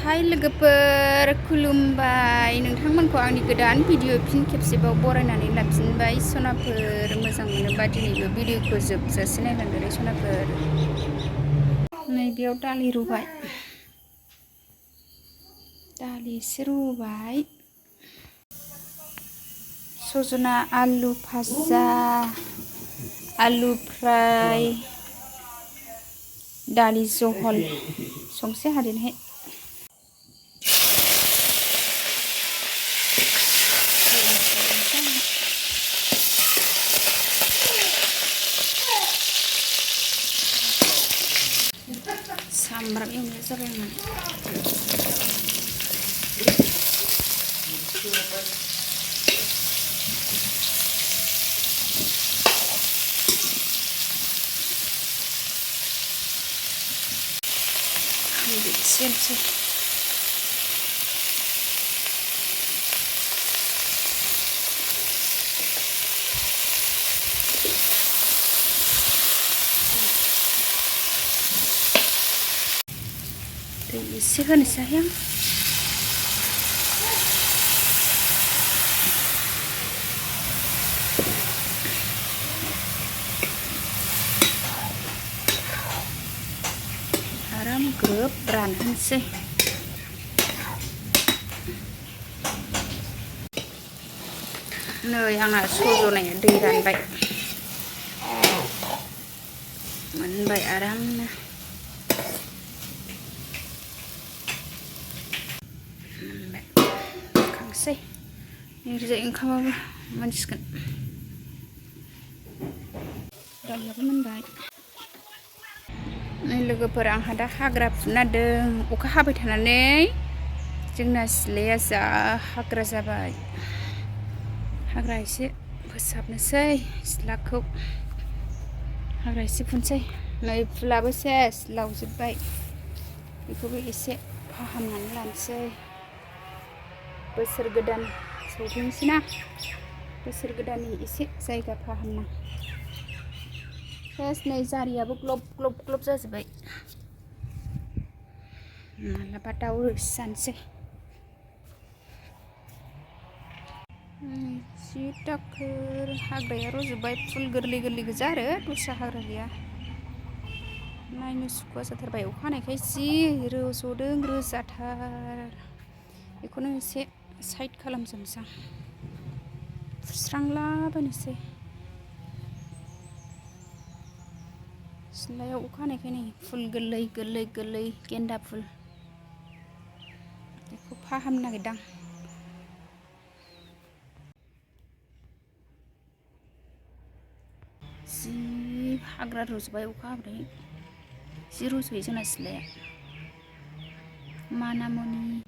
हाय लोगोफोर खुलुमबाय नोंथांमोनखौ आंनि गोदान भिडिअ फिन खेबसेबाव बरायनानै लाफिनबाय सनाफोर मोजां मोनोबा दिनैबो भिडिअखौ जोबजासे नायलांदो सनाफोर नैबेयाव दालि रुबाय दालि एसे रुबाय सजना आलु भाजा आलु फ्राय दालि जहल संसे हारिनहाय सामब्राम एवनाय जाबाय आंना एसेनोसै दै एसे होनोसै आं आराम ग्रोब रानहोनोसै नै आंना सजनाया दै रानबाय मोनबाय आरामनो मोनबाय खांसै ओरैजाय ओंखामाबो मोनसिगोन दालियाबो मोनबाय नै लोगोफोर आंहा दा हाग्रा फुनो नागिरदों अखा हाबाय थानानै जोंना सिथ्लाया जा हाग्रा जाबाय हाग्रा एसे फोसाबनोसै सिथ्लाखौ हाग्रा एसे फुनोसै नै फुलाबो सेस लावजोबबाय बेखौबो एसे फाहामनानै लानोसै बोसोर गोदान सौफैनोसै ना बोसोर गोदाननि एसे जायगा फाहामना सेस नै जारियाबो ग्लब ग्लब ग्लब जाजोब्बाय मालाबा दाउ रोसि जानोसै जि दाखोर हाग्राया रज'बाय फुल गोरलै गोरलै गोजा आरो दस्रा हाग्रा गैया नायनो सुखुवा जाथारबाय अखा हानायखाय जि रज'दों रोजाथार बेखौनो एसे साइड खालामजोबनोसै आं सुस्रांलाबायनोसै सिथ्लायाव अखा हानायखाय नै फुल गोरलै गोरलै गोरलै गेन्दा फुल बेखौ फाहामनो नागिरदां जि हाग्रा रज'बाय अखा हाबाथाय जि रज'यो जोंना सिथ्लाया मानामुनि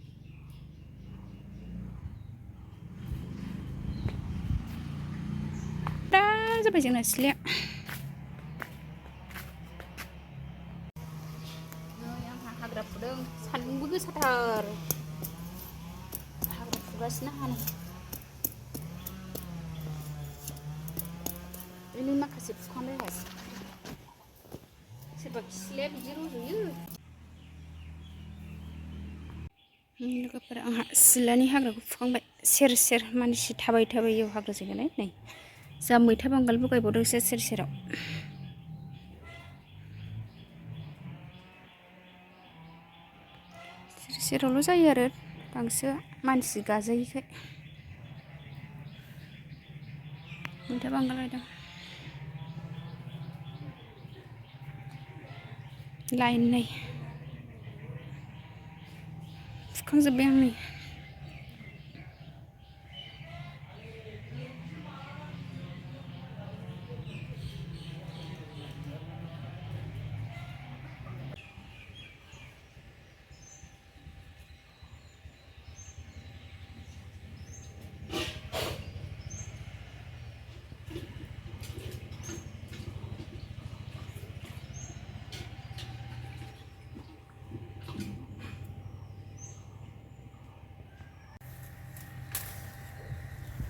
दा जाबाय जोंना सिथ्लाया हाग्रा फुदों सान्दुंबो गोसाथार हाग्रा फुगासिनो हानो बिनि माखासे फुखांबाय आरो सोरबा सिथ्लाया बिदि रज'यो लोगोफोर आंहा सिथ्लानि हाग्राखौ फुखांबाय सेर सेर मानसि थाबाय थाबायो हाग्रा जायगालाय नै जा मैथा बांगालबो गायबावदोंसो सेर सेराव सेर सेरावल' जायो आरो गांसोआ मानसि गाजायिखाय मैथा बांगाल गायदों लाइननै फुखांजोब्बाय आं नै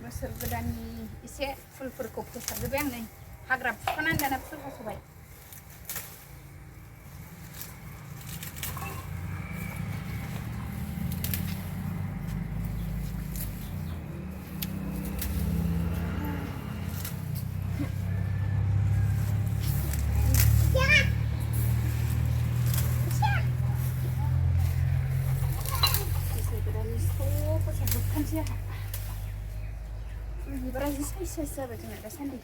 बोसोर गोदाननि एसे फुलफोरखौ फोसाबजोब्बाय आं नै हाग्रा फुखानानै दाना फुल हास'बाय जोंहा बिबारा जि साइज जाबाय जोंना दासान्दि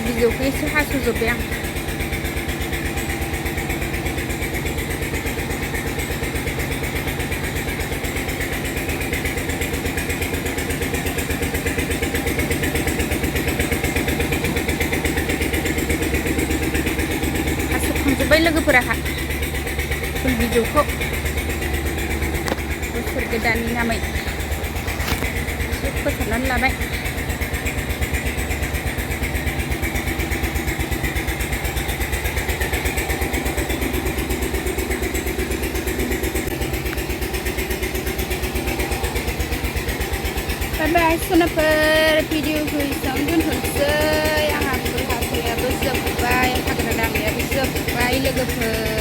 बिजौखौ एसे हास'जोब्बाय आं हास'खांजोब्बाय लोगोफोरा फुल बिजौखौ बोसोर गोदाननि नामै एसे फोसाबनानै लाबाय बाय सोनाफोर भिडिअखौ एसेयावनो दोनथ'नोसै आंहा फुल हास'नायाबो जोब्बाय हाग्रा दांनायाबो जोब्बाय लोगोफोर